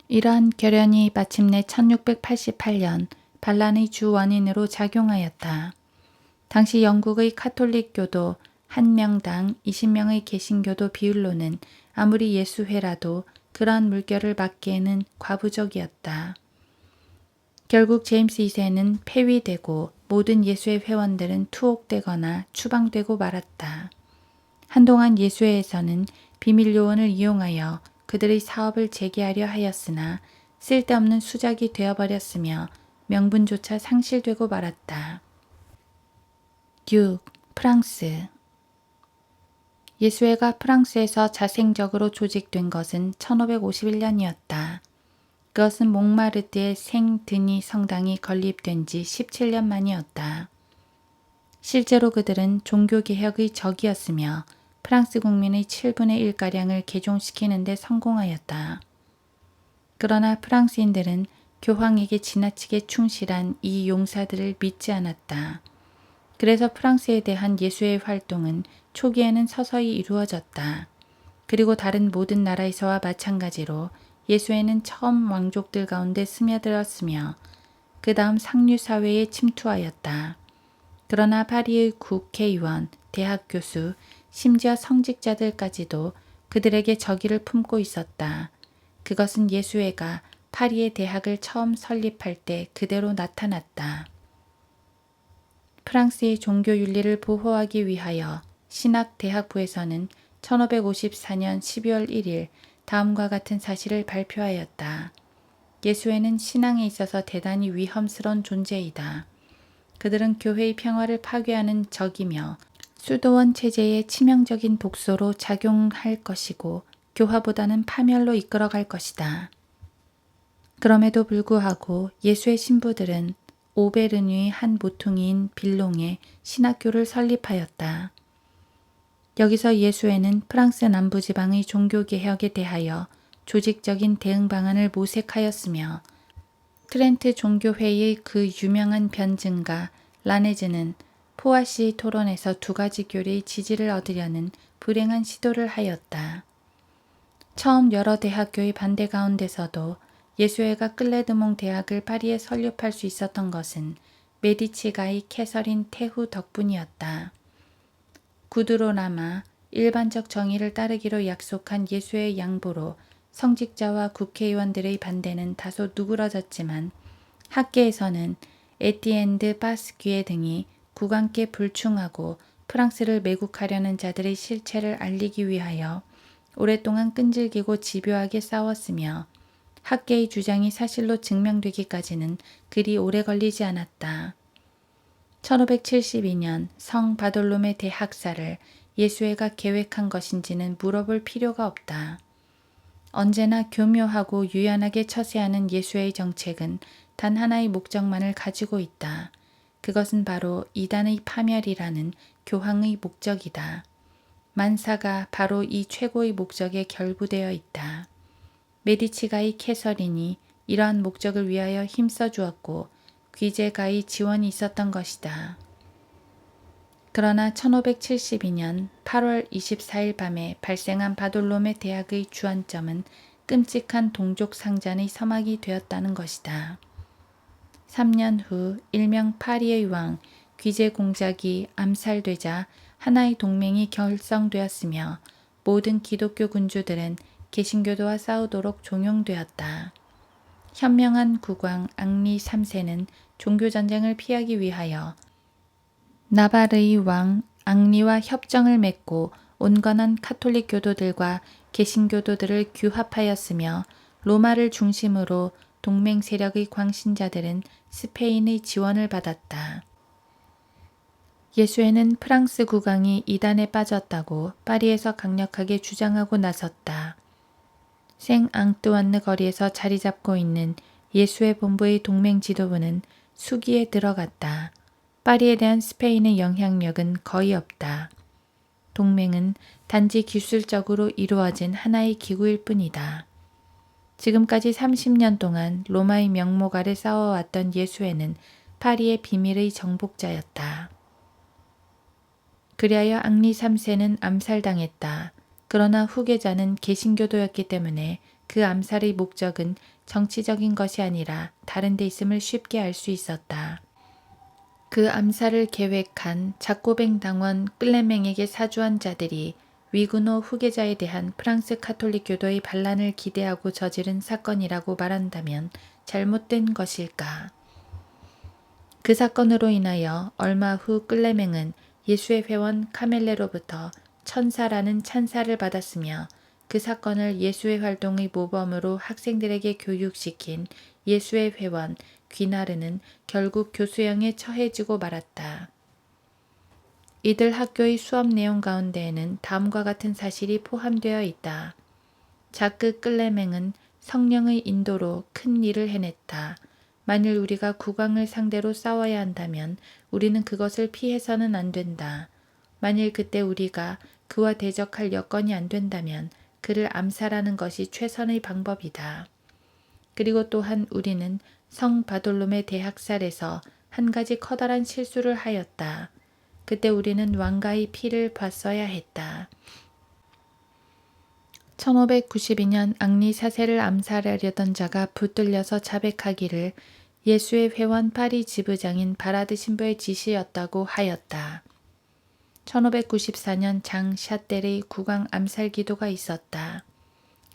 이러한 결연이 마침내 1688년 반란의 주 원인으로 작용하였다. 당시 영국의 카톨릭 교도 1명당 20명의 개신교도 비율로는 아무리 예수회라도 그러한 물결을 막기에는 과부적이었다. 결국 제임스 2세는 폐위되고 모든 예수회 회원들은 투옥되거나 추방되고 말았다. 한동안 예수회에서는 비밀 요원을 이용하여 그들의 사업을 재개하려 하였으나 쓸데없는 수작이 되어버렸으며 명분조차 상실되고 말았다. 6. 프랑스. 예수회가 프랑스에서 자생적으로 조직된 것은 1551년이었다. 그것은 몽마르트의 생드니 성당이 건립된 지 17년 만이었다. 실제로 그들은 종교개혁의 적이었으며 프랑스 국민의 7분의 1가량을 개종시키는 데 성공하였다. 그러나 프랑스인들은 교황에게 지나치게 충실한 이 용사들을 믿지 않았다. 그래서 프랑스에 대한 예수의 활동은 초기에는 서서히 이루어졌다. 그리고 다른 모든 나라에서와 마찬가지로 예수회는 처음 왕족들 가운데 스며들었으며 그 다음 상류사회에 침투하였다. 그러나 파리의 국회의원, 대학 교수, 심지어 성직자들까지도 그들에게 적의를 품고 있었다. 그것은 예수회가 파리의 대학을 처음 설립할 때 그대로 나타났다. 프랑스의 종교윤리를 보호하기 위하여 신학대학부에서는 1554년 12월 1일 다음과 같은 사실을 발표하였다. 예수회는 신앙에 있어서 대단히 위험스러운 존재이다. 그들은 교회의 평화를 파괴하는 적이며 수도원 체제의 치명적인 독소로 작용할 것이고 교화보다는 파멸로 이끌어갈 것이다. 그럼에도 불구하고 예수의 신부들은 오베르뉴의 한 모퉁이인 빌롱에 신학교를 설립하였다. 여기서 예수회는 프랑스 남부지방의 종교개혁에 대하여 조직적인 대응 방안을 모색하였으며 트렌트 종교회의의 그 유명한 변증가 라네즈는 포아시 토론에서 2가지 교리의 지지를 얻으려는 불행한 시도를 하였다. 처음 여러 대학교의 반대 가운데서도 예수회가 클레드몽 대학을 파리에 설립할 수 있었던 것은 메디치가의 캐서린 태후 덕분이었다. 구드로라마, 일반적 정의를 따르기로 약속한 예수의 양보로 성직자와 국회의원들의 반대는 다소 누그러졌지만 학계에서는 에티엔드 바스귀에 등이 국왕께 불충하고 프랑스를 매국하려는 자들의 실체를 알리기 위하여 오랫동안 끈질기고 집요하게 싸웠으며 학계의 주장이 사실로 증명되기까지는 그리 오래 걸리지 않았다. 1572년 성 바돌롬의 대학살을 예수회가 계획한 것인지는 물어볼 필요가 없다. 언제나 교묘하고 유연하게 처세하는 예수회의 정책은 단 하나의 목적만을 가지고 있다. 그것은 바로 이단의 파멸이라는 교황의 목적이다. 만사가 바로 이 최고의 목적에 결부되어 있다. 메디치가의 캐서린이 이러한 목적을 위하여 힘써 주었고 귀제가의 지원이 있었던 것이다. 그러나 1572년 8월 24일 밤에 발생한 바돌롬의 대학의 주안점은 끔찍한 동족 상잔의 서막이 되었다는 것이다. 3년 후 일명 파리의 왕 귀제 공작이 암살되자 하나의 동맹이 결성되었으며 모든 기독교 군주들은 개신교도와 싸우도록 종용되었다. 현명한 국왕 앙리 3세는 종교전쟁을 피하기 위하여 나바르의 왕 앙리와 협정을 맺고 온건한 카톨릭 교도들과 개신교도들을 규합하였으며 로마를 중심으로 동맹 세력의 광신자들은 스페인의 지원을 받았다. 예수회는 프랑스 국왕이 이단에 빠졌다고 파리에서 강력하게 주장하고 나섰다. 생 앙뚜안느 거리에서 자리 잡고 있는 예수회 본부의 동맹 지도부는 수기에 들어갔다. 파리에 대한 스페인의 영향력은 거의 없다. 동맹은 단지 기술적으로 이루어진 하나의 기구일 뿐이다. 지금까지 30년 동안 로마의 명목 아래 싸워왔던 예수회는 파리의 비밀의 정복자였다. 그리하여 앙리 3세는 암살당했다. 그러나 후계자는 개신교도였기 때문에 그 암살의 목적은 정치적인 것이 아니라 다른 데 있음을 쉽게 알 수 있었다. 그 암살을 계획한 자코뱅 당원 클레맹에게 사주한 자들이 위구노 후계자에 대한 프랑스 카톨릭 교도의 반란을 기대하고 저지른 사건이라고 말한다면 잘못된 것일까? 그 사건으로 인하여 얼마 후 클레맹은 예수의 회원 카멜레로부터 천사라는 찬사를 받았으며 그 사건을 예수의 활동의 모범으로 학생들에게 교육시킨 예수의 회원 귀나르는 결국 교수형에 처해지고 말았다. 이들 학교의 수업 내용 가운데에는 다음과 같은 사실이 포함되어 있다. 자크 클레맹은 성령의 인도로 큰 일을 해냈다. 만일 우리가 국왕을 상대로 싸워야 한다면 우리는 그것을 피해서는 안 된다. 만일 그때 우리가 그와 대적할 여건이 안 된다면 그를 암살하는 것이 최선의 방법이다. 그리고 또한 우리는 성 바돌롬의 대학살에서 한 가지 커다란 실수를 하였다. 그때 우리는 왕가의 피를 봤어야 했다. 1592년 앙리 4세를 암살하려던 자가 붙들려서 자백하기를 예수의 회원 파리 지부장인 바라드 신부의 지시였다고 하였다. 1594년 장 샤텔의 국왕 암살 기도가 있었다.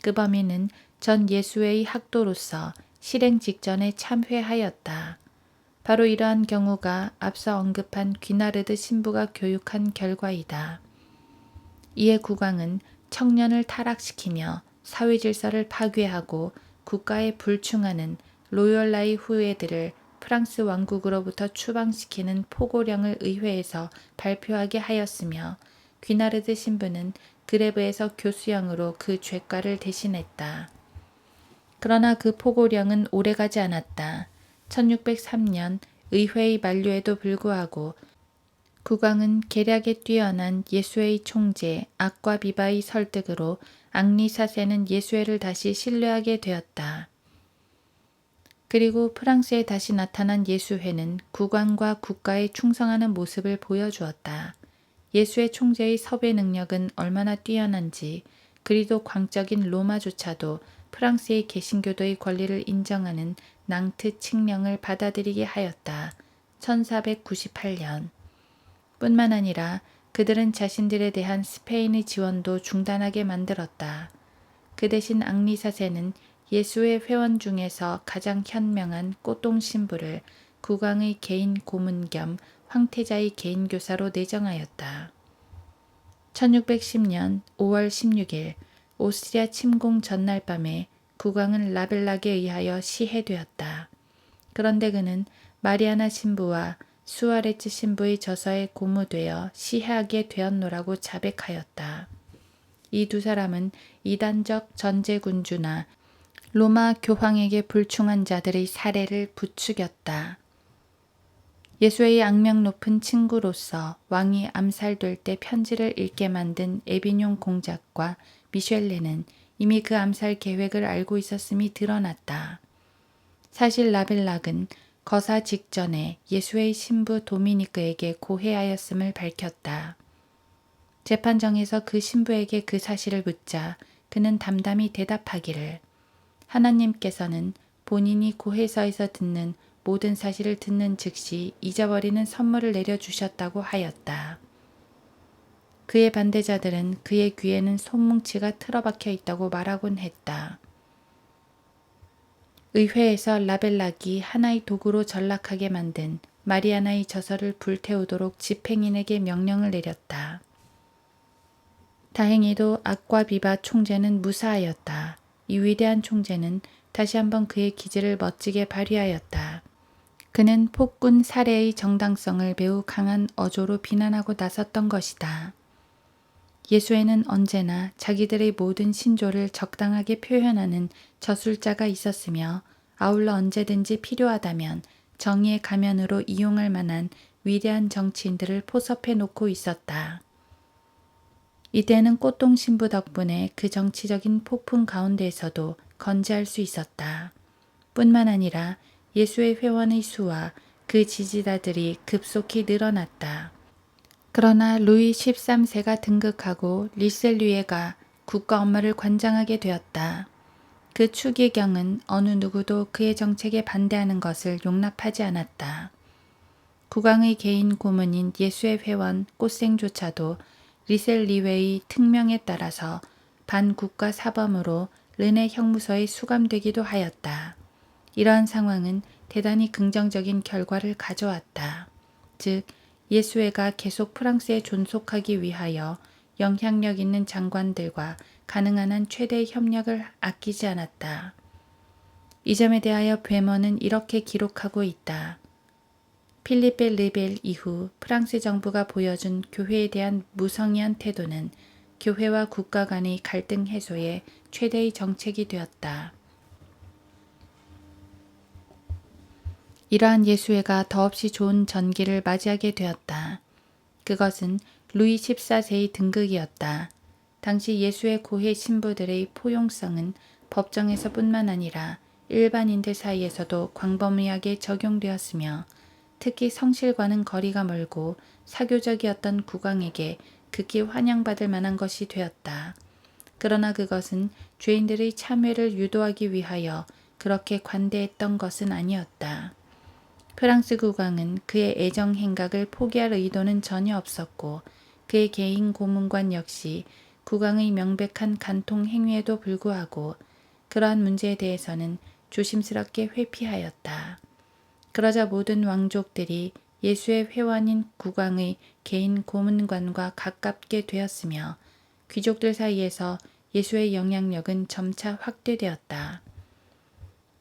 그 범인은 전 예수회의 학도로서 실행 직전에 참회하였다. 바로 이러한 경우가 앞서 언급한 귀나르드 신부가 교육한 결과이다. 이에 국왕은 청년을 타락시키며 사회 질서를 파괴하고 국가에 불충하는 로열라의 후예들을 프랑스 왕국으로부터 추방시키는 포고령을 의회에서 발표하게 하였으며 귀나르드 신부는 그레브에서 교수형으로 그 죄과를 대신했다. 그러나 그 포고령은 오래가지 않았다. 1603년 의회의 만료에도 불구하고 국왕은 계략에 뛰어난 예수회의 총재 악과 비바의 설득으로 앙리 4세는 예수회를 다시 신뢰하게 되었다. 그리고 프랑스에 다시 나타난 예수회는 국왕과 국가에 충성하는 모습을 보여주었다. 예수의 총재의 섭외 능력은 얼마나 뛰어난지 그리도 광적인 로마조차도 프랑스의 개신교도의 권리를 인정하는 낭트 칙령을 받아들이게 하였다. 1498년. 뿐만 아니라 그들은 자신들에 대한 스페인의 지원도 중단하게 만들었다. 그 대신 앙리 4세는 예수의 회원 중에서 가장 현명한 꼬똥 신부를 국왕의 개인 고문 겸 황태자의 개인 교사로 내정하였다. 1610년 5월 16일 오스트리아 침공 전날 밤에 국왕은 라벨락에 의하여 시해되었다. 그런데 그는 마리아나 신부와 수아레츠 신부의 저서에 고무되어 시해하게 되었노라고 자백하였다. 이 두 사람은 이단적 전제군주나 로마 교황에게 불충한 자들의 사례를 부추겼다. 예수의 악명 높은 친구로서 왕이 암살될 때 편지를 읽게 만든 에비뇽 공작과 미셸레는 이미 그 암살 계획을 알고 있었음이 드러났다. 사실 라벨락은 거사 직전에 예수의 신부 도미니크에게 고해하였음을 밝혔다. 재판정에서 그 신부에게 그 사실을 묻자 그는 담담히 대답하기를 하나님께서는 본인이 고해서에서 듣는 모든 사실을 듣는 즉시 잊어버리는 선물을 내려주셨다고 하였다. 그의 반대자들은 그의 귀에는 손뭉치가 틀어박혀 있다고 말하곤 했다. 의회에서 라벨락이 하나의 도구로 전락하게 만든 마리아나의 저서를 불태우도록 집행인에게 명령을 내렸다. 다행히도 악과비바 총재는 무사하였다. 이 위대한 총재는 다시 한번 그의 기질을 멋지게 발휘하였다. 그는 폭군 살해의 정당성을 매우 강한 어조로 비난하고 나섰던 것이다. 예수에는 언제나 자기들의 모든 신조를 적당하게 표현하는 저술자가 있었으며 아울러 언제든지 필요하다면 정의의 가면으로 이용할 만한 위대한 정치인들을 포섭해 놓고 있었다. 이때는 꽃동 신부 덕분에 그 정치적인 폭풍 가운데에서도 건재할 수 있었다. 뿐만 아니라 예수의 회원의 수와 그 지지자들이 급속히 늘어났다. 그러나 루이 13세가 등극하고 리셀리에가 국가 업무를 관장하게 되었다. 그 추기경은 어느 누구도 그의 정책에 반대하는 것을 용납하지 않았다. 국왕의 개인 고문인 예수의 회원 꽃생조차도 리셀리웨의 특명에 따라서 반국가 사범으로 르네 형무소에 수감되기도 하였다. 이러한 상황은 대단히 긍정적인 결과를 가져왔다. 즉 예수회가 계속 프랑스에 존속하기 위하여 영향력 있는 장관들과 가능한 한 최대의 협력을 아끼지 않았다. 이 점에 대하여 베머는 이렇게 기록하고 있다. 필리페 르벨 이후 프랑스 정부가 보여준 교회에 대한 무성의한 태도는 교회와 국가 간의 갈등 해소에 최대의 정책이 되었다. 이러한 예수회가 더없이 좋은 전기를 맞이하게 되었다. 그것은 루이 14세의 등극이었다. 당시 예수의 고해 신부들의 포용성은 법정에서뿐만 아니라 일반인들 사이에서도 광범위하게 적용되었으며 특히 성실과는 거리가 멀고 사교적이었던 국왕에게 극히 환영받을 만한 것이 되었다. 그러나 그것은 죄인들의 참회를 유도하기 위하여 그렇게 관대했던 것은 아니었다. 프랑스 국왕은 그의 애정 행각을 포기할 의도는 전혀 없었고 그의 개인 고문관 역시 국왕의 명백한 간통 행위에도 불구하고 그러한 문제에 대해서는 조심스럽게 회피하였다. 그러자 모든 왕족들이 예수의 회원인 국왕의 개인 고문관과 가깝게 되었으며 귀족들 사이에서 예수의 영향력은 점차 확대되었다.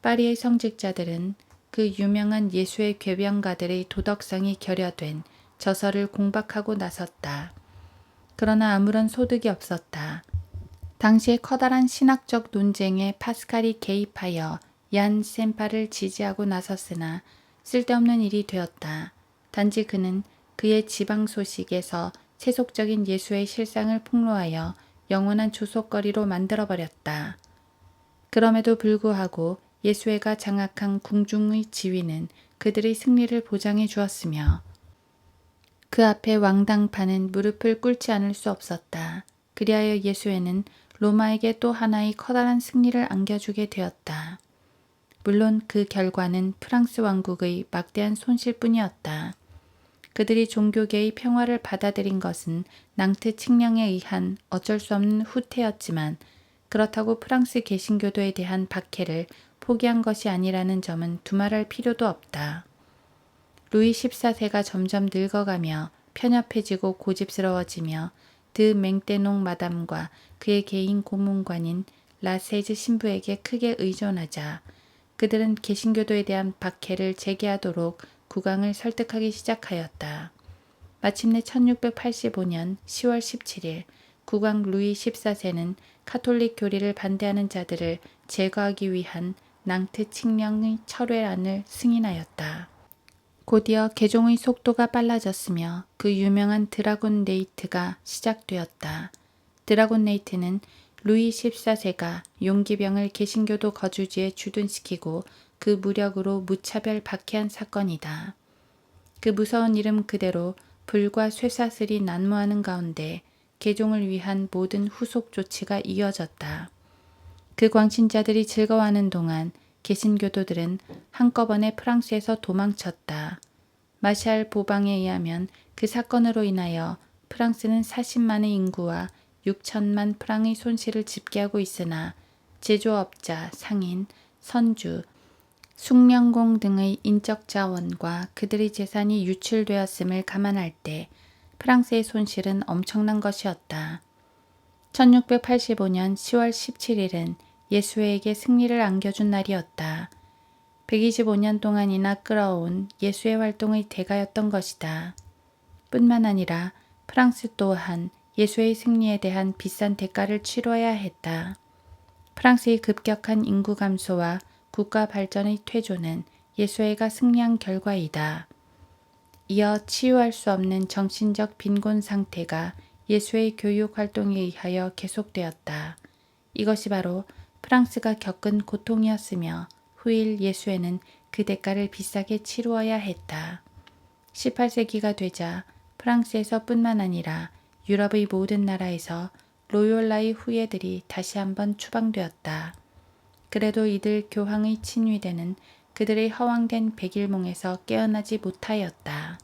파리의 성직자들은 그 유명한 예수의 궤변가들의 도덕성이 결여된 저서를 공박하고 나섰다. 그러나 아무런 소득이 없었다. 당시의 커다란 신학적 논쟁에 파스칼이 개입하여 얀 센파를 지지하고 나섰으나 쓸데없는 일이 되었다. 단지 그는 그의 지방 소식에서 세속적인 예수의 실상을 폭로하여 영원한 조속거리로 만들어버렸다. 그럼에도 불구하고 예수회가 장악한 궁중의 지위는 그들의 승리를 보장해 주었으며 그 앞에 왕당파는 무릎을 꿇지 않을 수 없었다. 그리하여 예수회는 로마에게 또 하나의 커다란 승리를 안겨주게 되었다. 물론 그 결과는 프랑스 왕국의 막대한 손실뿐이었다. 그들이 종교계의 평화를 받아들인 것은 낭트 칙령에 의한 어쩔 수 없는 후퇴였지만 그렇다고 프랑스 개신교도에 대한 박해를 포기한 것이 아니라는 점은 두말할 필요도 없다. 루이 14세가 점점 늙어가며 편협해지고 고집스러워지며 드 맹떼농 마담과 그의 개인 고문관인 라세즈 신부에게 크게 의존하자 그들은 개신교도에 대한 박해를 재개하도록 국왕을 설득하기 시작하였다. 마침내 1685년 10월 17일 국왕 루이 14세는 카톨릭 교리를 반대하는 자들을 제거하기 위한 낭트 칙령의 철회안을 승인하였다. 곧이어 개종의 속도가 빨라졌으며 그 유명한 드라곤 네이트가 시작되었다. 드라곤 네이트는 루이 14세가 용기병을 개신교도 거주지에 주둔시키고 그 무력으로 무차별 박해한 사건이다. 그 무서운 이름 그대로 불과 쇠사슬이 난무하는 가운데 개종을 위한 모든 후속 조치가 이어졌다. 그 광신자들이 즐거워하는 동안 개신교도들은 한꺼번에 프랑스에서 도망쳤다. 마샬 보방에 의하면 그 사건으로 인하여 프랑스는 40만의 인구와 6천만 프랑의 손실을 집계하고 있으나 제조업자, 상인, 선주, 숭명공 등의 인적 자원과 그들의 재산이 유출되었음을 감안할 때 프랑스의 손실은 엄청난 것이었다. 1685년 10월 17일은 예수에게 승리를 안겨준 날이었다. 125년 동안이나 끌어온 예수의 활동의 대가였던 것이다. 뿐만 아니라 프랑스 또한 예수의 승리에 대한 비싼 대가를 치러야 했다. 프랑스의 급격한 인구 감소와 국가 발전의 퇴조는 예수회가 승리한 결과이다. 이어 치유할 수 없는 정신적 빈곤 상태가 예수의 교육 활동에 의하여 계속되었다. 이것이 바로 프랑스가 겪은 고통이었으며 후일 예수회는 그 대가를 비싸게 치루어야 했다. 18세기가 되자 프랑스에서 뿐만 아니라 유럽의 모든 나라에서 로욜라의 후예들이 다시 한번 추방되었다. 그래도 이들 교황의 친위대는 그들의 허황된 백일몽에서 깨어나지 못하였다.